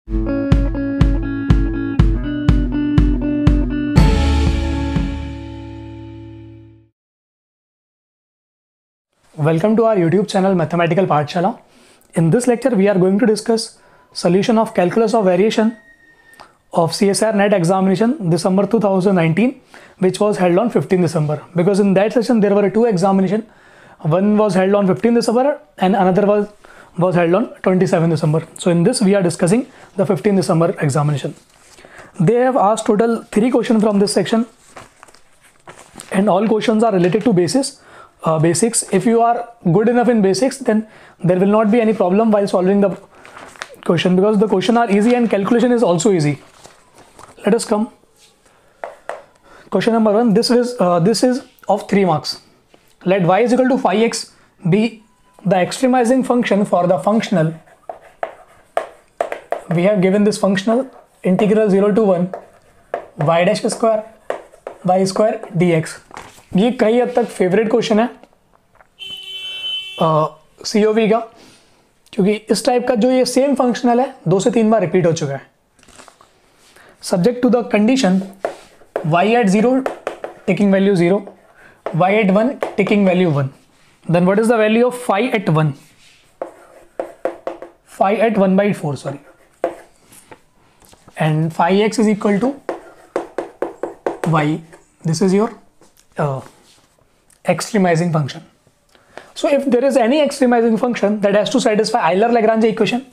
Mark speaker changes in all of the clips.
Speaker 1: Welcome to our YouTube channel Mathematical Pathshala. In this lecture we are going to discuss solution of calculus of variation of CSIR NET examination December 2019, which was held on 15 December. Because in that session there were two examinations. One was held on 15 December and another was held on 27 December. So in this we are discussing the 15 December examination. They have asked total 3 questions from this section, and all questions are related to basics. If you are good enough in basics, then there will not be any problem while solving the question, because the question are easy and calculation is also easy. Let us come. Question number 1. This is of 3 marks. Let y is equal to phi x be the extremizing function for the functional. We have given this functional integral 0 to 1 y dash square y square dx. ये कई हद तक favourite question है COV का, क्योंकि इस type का जो ये सेम फंक्शनल है 2 से 3 बार रिपीट हो चुका है. Subject to the condition y at 0 taking value 0, y at 1 taking value 1. Then what is the value of phi at 1? Phi at 1 by 4, sorry. And phi x is equal to y. This is your extremizing function. So if there is any extremizing function that has to satisfy Euler-Lagrange equation,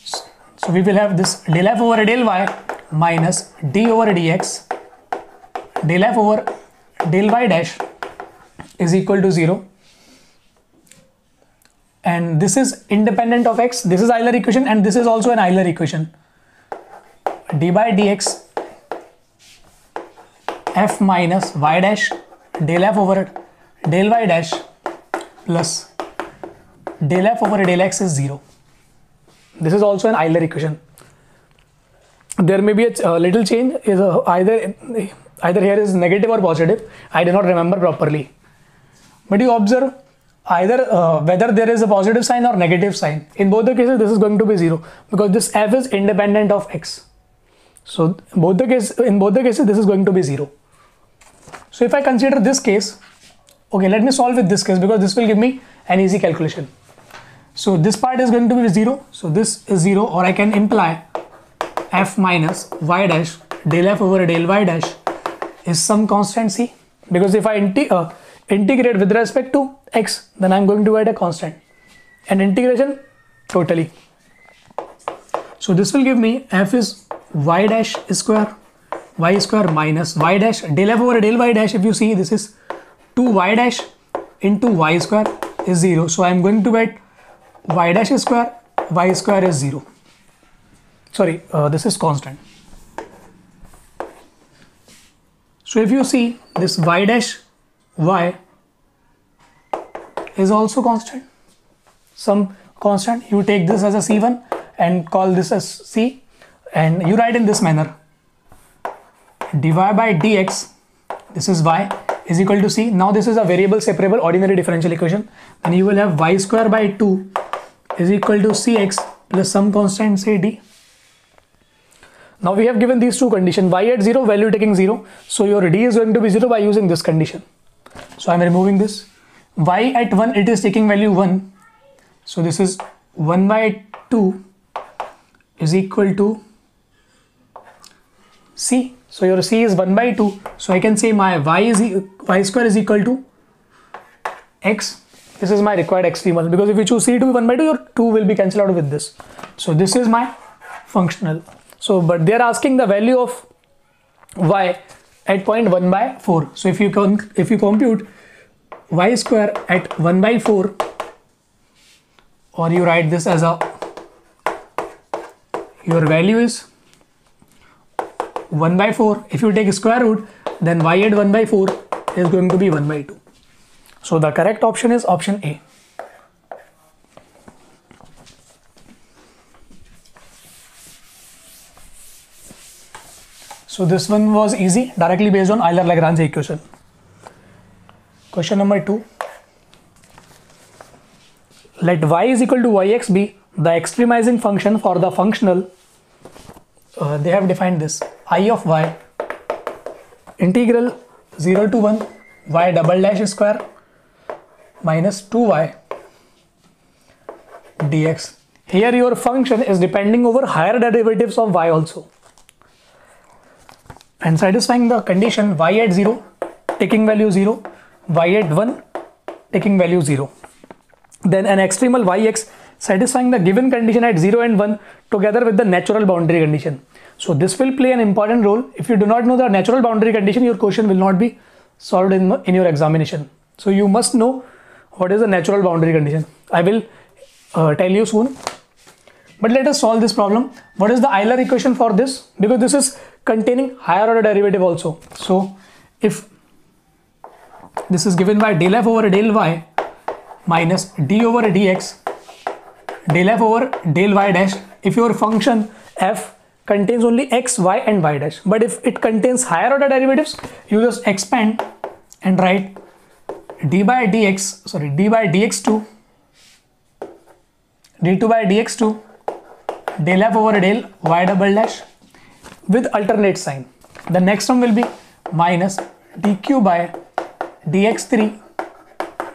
Speaker 1: so we will have this del f over del y minus d over dx del f over del y dash is equal to 0, and this is independent of x. This is Euler equation and this is also an Euler equation. D by dx f minus y dash del f over del y dash plus del f over del x is 0. This is also an Euler equation. There may be a little change, is either here is negative or positive. I do not remember properly, but you observe either whether there is a positive sign or negative sign. In both the cases this is going to be 0, because this f is independent of x. So in both the cases this is going to be 0. So if I consider this case, okay, let me solve with this case, because this will give me an easy calculation. So this part is going to be 0, so this is 0, or I can imply f minus y dash del f over del y dash is some constant c, because if I integrate with respect to x, then I am going to get a constant, and integration totally. So this will give me f is y dash square minus y dash del f over del y dash. If you see, this is 2y dash into y square is 0, so I am going to get y dash square y square is 0. Sorry, this is constant. So if you see, this y dash y is also constant, some constant. You take this as a c1 and call this as c, and you write in this manner: dy by dx, this is y, is equal to c. Now this is a variable separable ordinary differential equation. Then you will have y square by 2 is equal to cx plus some constant, say d. Now we have given these two conditions: y at 0, value taking 0. So your d is going to be 0 by using this condition. So I am removing this. Y at 1, it is taking value 1. So this is 1 by 2 is equal to c. So your c is 1 by 2. So I can say my y square is equal to x. This is my required extremal, because if you choose c to be 1 by 2, your 2 will be cancelled out with this. So this is my functional. So but they are asking the value of y at point 1 by 4. So if you compute y square at 1 by 4, or you write this as your value is 1 by 4. If you take square root, then y at 1 by 4 is going to be 1 by 2. So the correct option is option A. So this one was easy, directly based on Euler-Lagrange equation. Question number 2. Let y is equal to yx be the extremizing function for the functional, they have defined this I of y integral 0 to 1 y double dash square minus 2y dx. Here your function is depending over higher derivatives of y also, and satisfying the condition y at 0 taking value 0, y at 1 taking value 0. Then an extremal yx satisfying the given condition at 0 and 1 together with the natural boundary condition. So this will play an important role. If you do not know the natural boundary condition, your question will not be solved in your examination. So you must know what is the natural boundary condition. I will tell you soon. But let us solve this problem. What is the Euler equation for this? Because this is containing higher order derivative also. So if this is given by del f over del y minus d over dx del f over del y dash, if your function f contains only x, y and y dash, but if it contains higher order derivatives, you just expand and write d by dx2 d2 by dx2 del f over del y double dash with alternate sign. The next one will be minus dq by dx3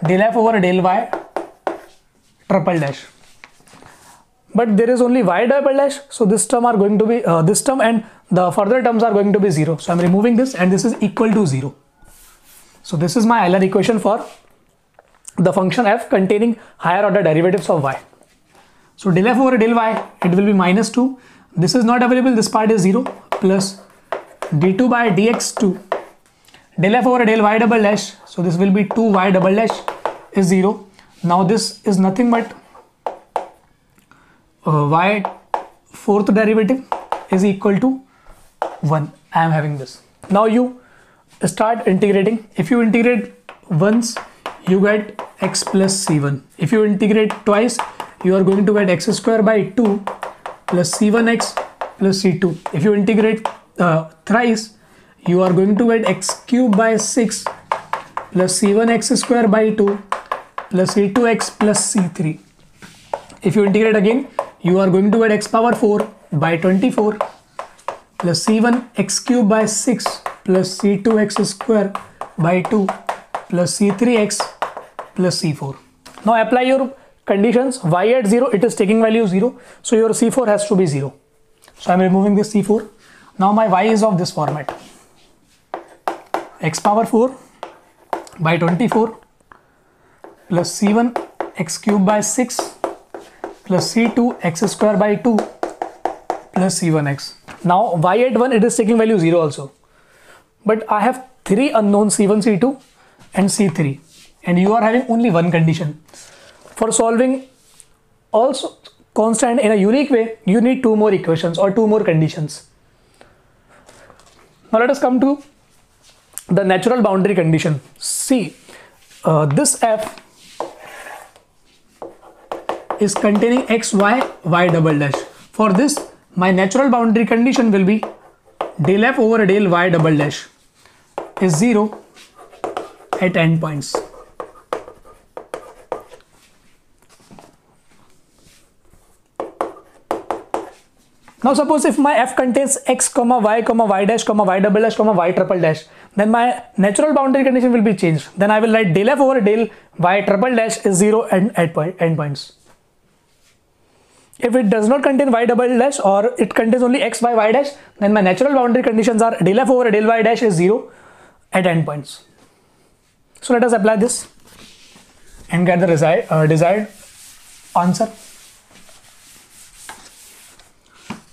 Speaker 1: del f over del y triple dash. But there is only y double dash, so this term are going to be this term and the further terms are going to be 0. So I am removing this and this is equal to 0. So this is my Euler equation for the function f containing higher order derivatives of y. So del f over del y, it will be minus 2. This is not available, this part is 0, plus d2 by dx2 del f over del y double dash. So this will be 2y double dash is 0. Now this is nothing but y fourth derivative is equal to 1. I am having this. Now you start integrating. If you integrate once, you get x plus c1. If you integrate twice, you are going to get x square by 2 plus c1x plus c2. If you integrate thrice, you are going to get x cube by 6 plus c1x square by 2 plus c2x plus c3. If you integrate again, you are going to get x power 4 by 24 plus c1 x cube by 6 plus c2x square by 2 plus c3x plus c4. Now apply your conditions. Y at 0, it is taking value 0, so your c4 has to be 0. So I am removing this c4. Now my y is of this format: x power 4 by 24 plus c1 x cube by 6 plus c2 x square by 2 plus c1x. Now y at 1, it is taking value 0 also, but I have 3 unknowns c1, c2 and c3, and you are having only one condition. For solving also constant in a unique way, you need 2 more equations or 2 more conditions. Now let us come to the natural boundary condition. See, this f is containing x, y, y double dash. For this, my natural boundary condition will be del f over del y double dash is 0 at endpoints. Now suppose if my f contains x, y dash, y double dash, y triple dash, then my natural boundary condition will be changed. Then I will write del f over del y triple dash is 0 at endpoints. If it does not contain y double dash or it contains only x, y dash, then my natural boundary conditions are del f over del y dash is 0 at endpoints. So let us apply this and get the desired answer.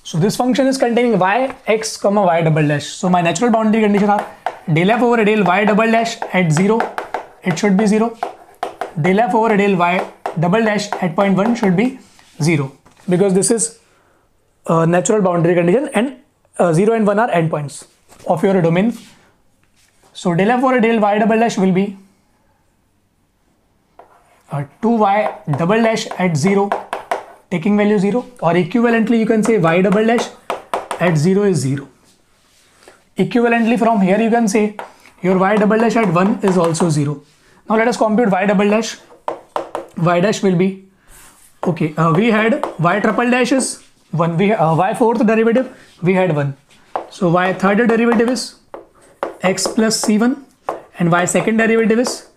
Speaker 1: So this function is containing y, x, y double dash. So my natural boundary condition are del f over del y double dash at 0, it should be 0. Del f over del y double dash at point 1 should be 0, because this is a natural boundary condition and 0 and 1 are endpoints of your domain. So del f over del y double dash will be 2y double dash at 0 taking value 0, or equivalently you can say y double dash at 0 is 0. Equivalently from here you can say your y double dash at 1 is also 0. Now let us compute y double dash. Y dash will be Okay, we had y triple dash is 1. We y fourth derivative we had 1. So y third derivative is x plus c1, and y second derivative is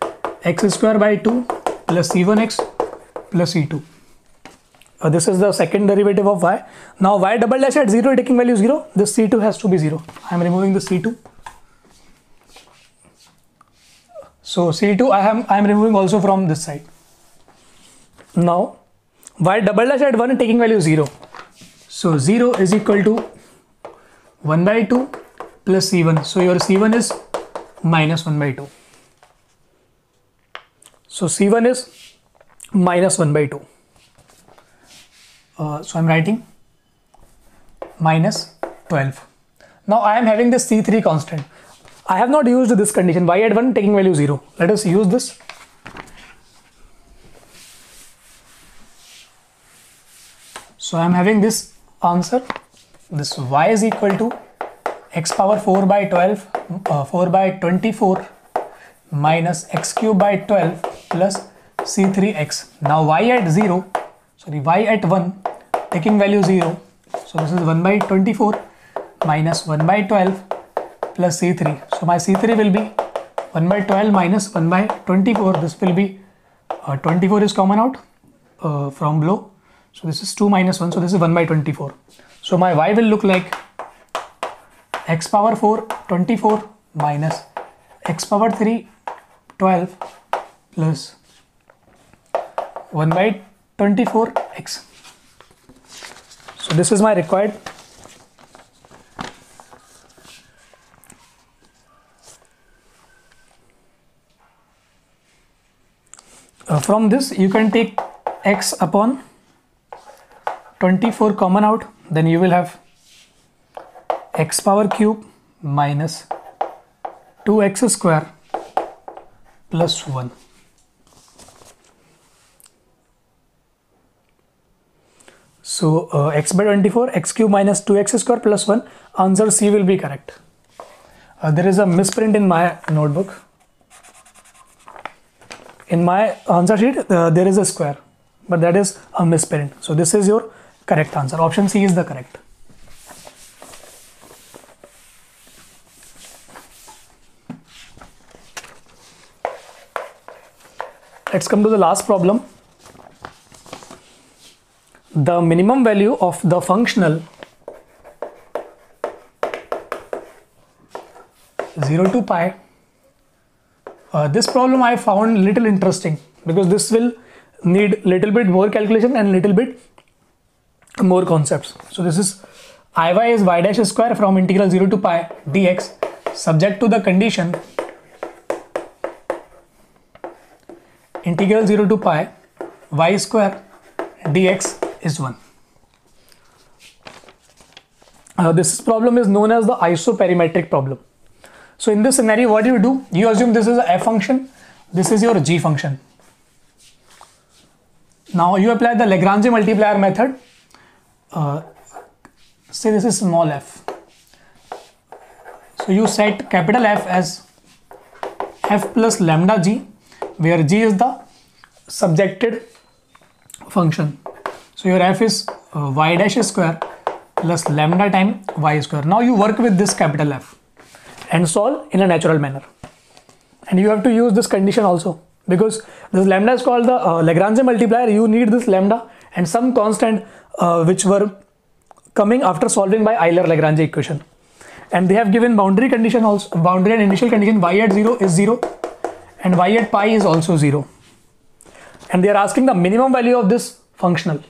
Speaker 1: x square by 2 plus c1x plus c2. This is the second derivative of y. Now y double dash at 0 taking value 0. This c2 has to be 0. I am removing the c2. So c2 I am removing also from this side. Now y double dash at 1 taking value 0. So 0 is equal to 1 by 2 plus c1. So your c1 is minus 1 by 2. So c1 is minus 1 by 2. So I'm writing minus 12. Now I am having this c3 constant. I have not used this condition, y at 1 taking value 0. Let us use this. So I am having this answer. This y is equal to x power 4 by 12, 4 by 24 minus x cube by 12 plus c3x. Now y at 0, sorry, y at 1 taking value 0. So this is 1 by 24 minus 1 by 12 plus c3. So my c3 will be 1 by 12 minus 1 by 24. This will be 24 is common out from below. So this is 2 minus 1. So this is 1 by 24. So my y will look like x power 4 24 minus x power 3 12 plus 1 by 24x. So this is my required. From this you can take x upon 24 common out, then you will have x power cube minus 2x square plus 1. So x by 24, x cube minus 2x square plus 1, answer C will be correct. There is a misprint in my notebook. In my answer sheet, there is a square, but that is a misprint. So this is your correct answer. Option C is the correct. Let's come to the last problem. The minimum value of the functional 0 to pi. This problem I found little interesting because this will need little bit more calculation and little bit more concepts. So this is Iy is y dash square from integral 0 to pi dx subject to the condition integral 0 to pi y square dx is 1. This problem is known as the isoperimetric problem. So in this scenario, what do? You assume this is a f function, this is your g function. Now you apply the Lagrange multiplier method. Say this is small f. So you set capital F as f plus lambda g, where g is the subjected function. So your f is y dash square plus lambda time y square. Now you work with this capital F and solve in a natural manner. And you have to use this condition also, because this lambda is called the Lagrange multiplier. You need this lambda and some constant which were coming after solving by Euler-Lagrange equation. And they have given boundary condition also, boundary and initial condition. Y at 0 is 0 and y at pi is also 0. And they are asking the minimum value of this functional.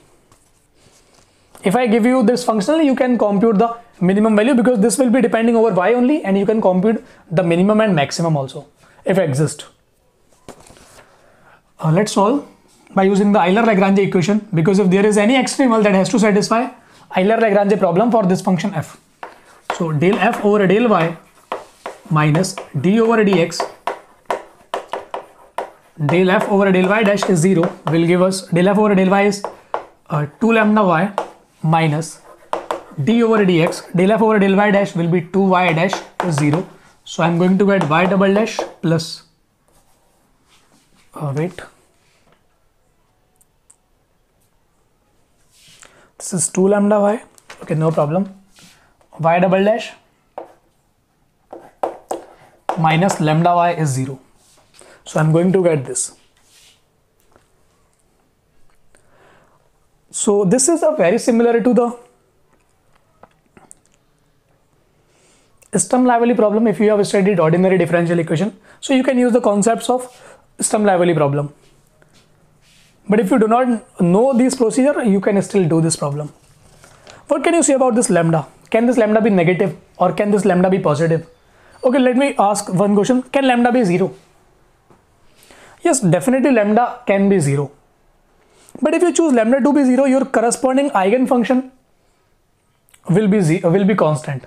Speaker 1: If I give you this functional, you can compute the minimum value, because this will be depending over y only, and you can compute the minimum and maximum also if exist. Let's solve by using the Euler-Lagrange equation, because if there is any extremal that has to satisfy Euler-Lagrange problem for this function f. So del f over del y minus d over dx, del f over del y dash is 0 will give us del f over del y is 2 lambda y minus d over dx, del f over del y dash will be 2y dash is 0. So I'm going to get y double dash plus This is 2 lambda y. Okay, no problem. Y double dash minus lambda y is 0. So I'm going to get this. So this is a very similar to the Sturm-Liouville problem if you have studied ordinary differential equation. So you can use the concepts of Sturm-Liouville problem. But if you do not know this procedure, you can still do this problem. What can you say about this lambda? Can this lambda be negative or can this lambda be positive? Okay, let me ask one question. Can lambda be 0? Yes, definitely lambda can be 0. But if you choose lambda to be 0, your corresponding eigenfunction will be constant.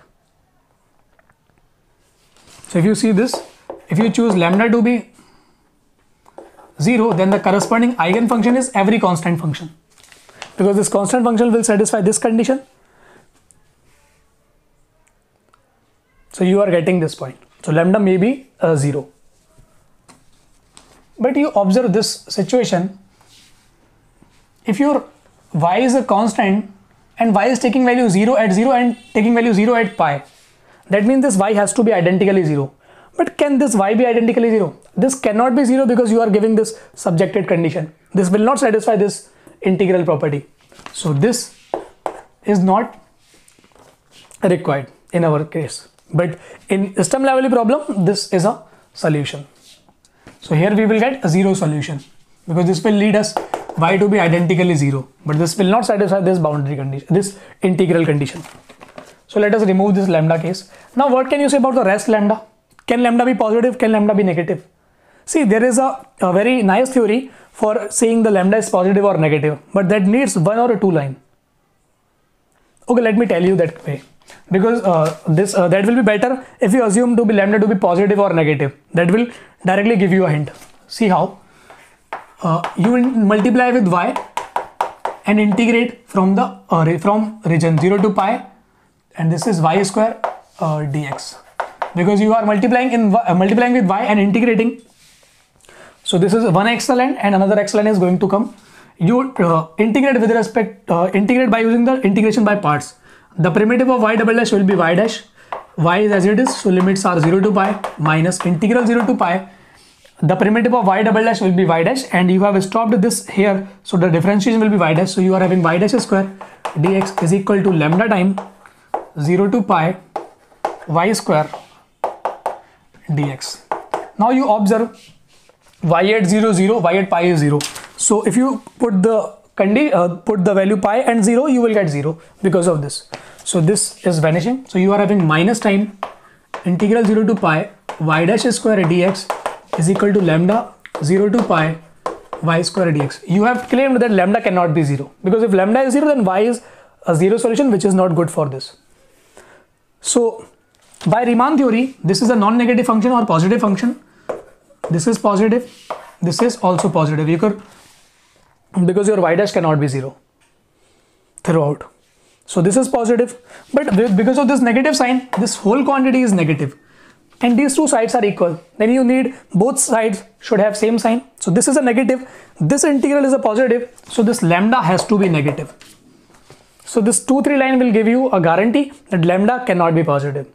Speaker 1: So if you see this, if you choose lambda to be 0, then the corresponding eigenfunction is every constant function, because this constant function will satisfy this condition. So you are getting this point. So lambda may be 0. But you observe this situation. If your y is a constant and y is taking value 0 at 0 and taking value 0 at pi, that means this y has to be identically 0. But can this y be identically 0? This cannot be 0 because you are giving this subjected condition. This will not satisfy this integral property. So this is not required in our case. But in Sturm-Liouville problem, this is a solution. So here we will get a 0 solution because this will lead us y to be identically 0. But this will not satisfy this boundary condition, this integral condition. So let us remove this lambda case. Now what can you say about the rest lambda? Can lambda be positive? Can lambda be negative? See, there is a very nice theory for saying the lambda is positive or negative, but that needs 1 or 2 line. Okay, let me tell you that way, because that will be better if you assume to be lambda to be positive or negative. That will directly give you a hint. See how? You will multiply with y and integrate from the from region 0 to pi, and this is y square dx, because you are multiplying with y and integrating. So this is one excellent and another excellent is going to come. You integrate with respect, integrate by using the integration by parts. The primitive of y double dash will be y dash. Y is as it is, so limits are 0 to pi minus integral 0 to pi. The primitive of y double dash will be y dash, and you have stopped this here, so the differentiation will be y dash. So you are having y dash square dx is equal to lambda time 0 to pi y square dx. Now you observe y at 0 0, y at pi is 0. So if you put the value pi and 0, you will get 0 because of this. So this is vanishing. So you are having minus time integral 0 to pi y dash square dx is equal to lambda 0 to pi y square dx. You have claimed that lambda cannot be 0, because if lambda is 0, then y is a 0 solution, which is not good for this. So by Riemann theory, this is a non-negative function or positive function. This is positive, this is also positive. You could, because your y dash cannot be 0 throughout. So this is positive, but because of this negative sign, this whole quantity is negative, and these two sides are equal. Then you need both sides should have same sign. So this is a negative, this integral is a positive, so this lambda has to be negative. So this 2-3 line will give you a guarantee that lambda cannot be positive.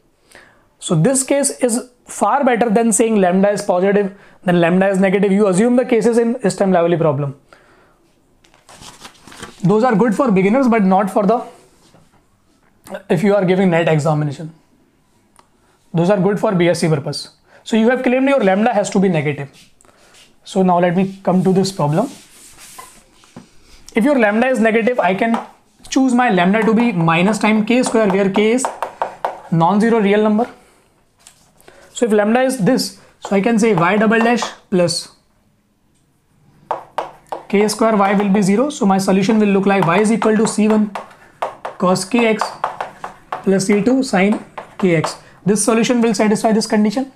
Speaker 1: So this case is far better than saying lambda is positive, then lambda is negative. You assume the cases in Sturm-Liouville problem. Those are good for beginners, but not for the, if you are giving net examination. Those are good for BSc purpose. So you have claimed your lambda has to be negative. So now let me come to this problem. If your lambda is negative, I can choose my lambda to be minus time k square, where k is non-zero real number. So if lambda is this, so I can say y double dash plus k square y will be 0. So my solution will look like y is equal to c1 cos kx plus c2 sin kx. This solution will satisfy this condition.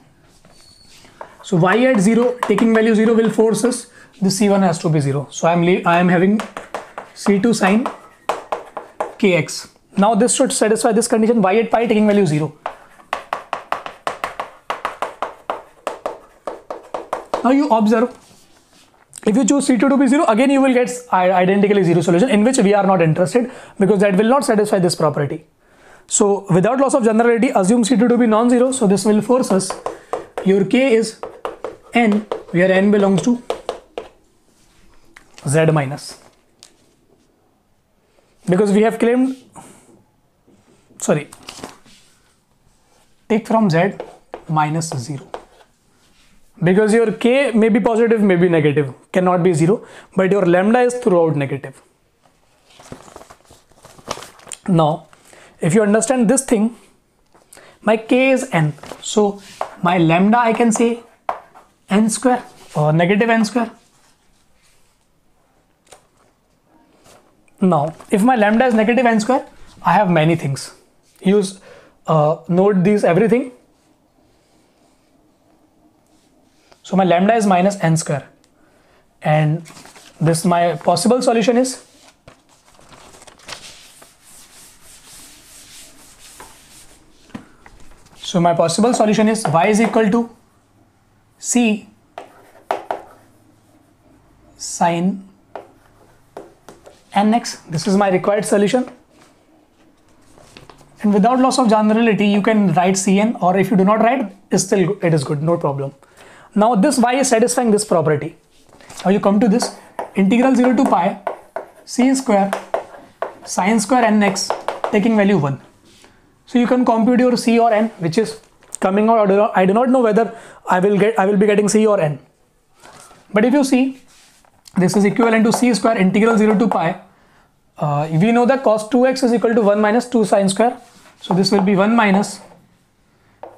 Speaker 1: So y at 0, taking value 0 will force us this c1 has to be 0. So I am having c2 sin kx. Now this should satisfy this condition, y at pi taking value 0. Now you observe, If you choose C2 to be 0, again you will get identically 0 solution, in which we are not interested because that will not satisfy this property. So without loss of generality, assume C2 to be non-zero. So this will force us, your K is n, where n belongs to Z minus. Because we have claimed, sorry, take from Z minus 0. Because your K may be positive, may be negative, cannot be 0, but your lambda is throughout negative. Now, if you understand this thing, my K is n. So, my lambda I can say n square or negative n square. Now, if my lambda is negative n square, I have many things. Use, note these everything. So my lambda is minus n square, and this my possible solution is y is equal to c sine nx. This is my required solution, and without loss of generality you can write cn, or if you do not write, it is good, no problem. Now this y is satisfying this property. Now you come to this integral 0 to pi c square sine square nx taking value 1. So you can compute your c or n, which is coming out. I do not know whether I will be getting c or n. But if you see, this is equivalent to c square integral 0 to pi. We know that cos 2x is equal to 1 minus 2 sine square. So this will be 1 minus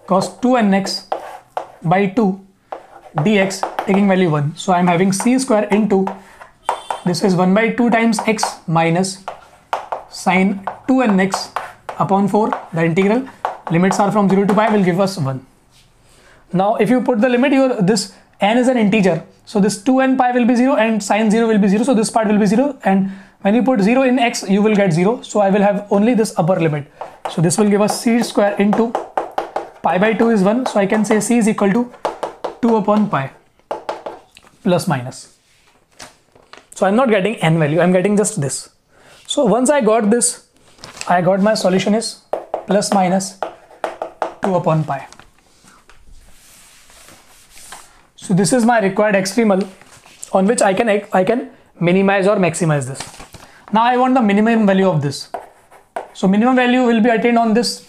Speaker 1: cos 2nx by 2 dx taking value 1. So I am having c square into, this is 1 by 2 times x minus sine 2nx upon 4. The integral limits are from 0 to pi will give us 1. Now if you put the limit, this n is an integer, so this 2n pi will be 0 and sine 0 will be 0, so this part will be 0, and when you put 0 in x you will get 0. So I will have only this upper limit, so this will give us c square into pi by 2 is 1, so I can say c is equal to 2 upon pi plus minus. So I'm not getting n value, I'm getting just this. So once I got this, I got my solution is plus minus 2 upon pi. So this is my required extremal on which I can minimize or maximize this. Now I want the minimum value of this. So minimum value will be attained on this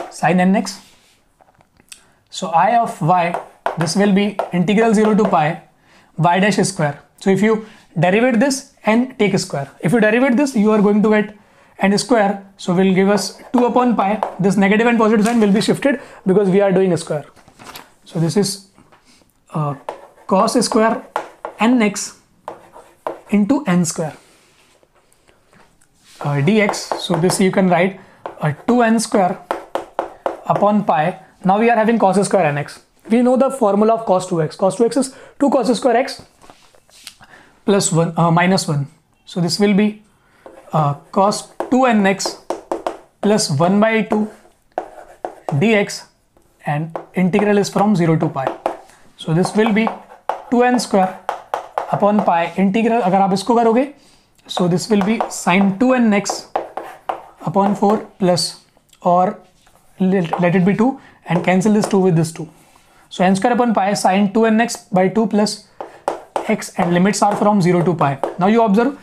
Speaker 1: sin nx. So I of y, this will be integral 0 to pi y dash square. So if you derivate this and take square, if you derivate this, you are going to get n square. So will give us 2 upon pi. This negative and positive sign will be shifted because we are doing a square. So this is cos square nx into n square dx. So this you can write 2n square upon pi. Now we are having cos square nx. We know the formula of cos 2x. Cos 2x is 2 cos square x plus 1 minus 1. So this will be cos 2nx plus 1 by 2 dx, and integral is from 0 to pi. So this will be 2n square upon pi integral. अगर आप इसको करोगे, so this will be sin 2nx upon 4 plus, or let it be 2 and cancel this 2 with this 2. So n square upon pi sin 2nx by 2 plus x, and limits are from 0 to pi. Now you observe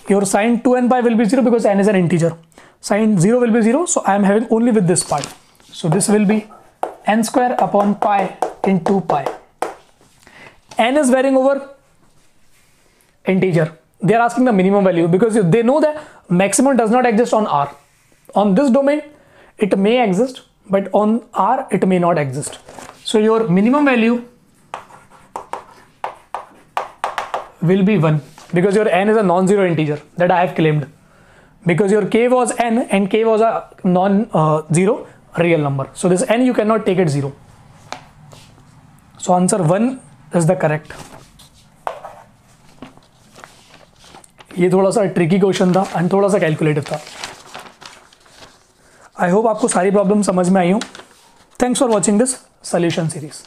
Speaker 1: your sin 2n pi will be 0 because n is an integer. Sin 0 will be 0, so I am having only with this part. So this will be n square upon pi into pi. N is varying over integer. They are asking the minimum value because they know that maximum does not exist on R. On this domain it may exist, but on R it may not exist. So your minimum value will be 1 because your n is a non-zero integer that I have claimed, because your k was n and k was a non-zero real number. So this n you cannot take it 0. So answer 1 is the correct. ये थोड़ा सा tricky question था and थोड़ा सा calculative था. I hope आपको सारी problem समझ में आई हो. Thanks for watching this solution series.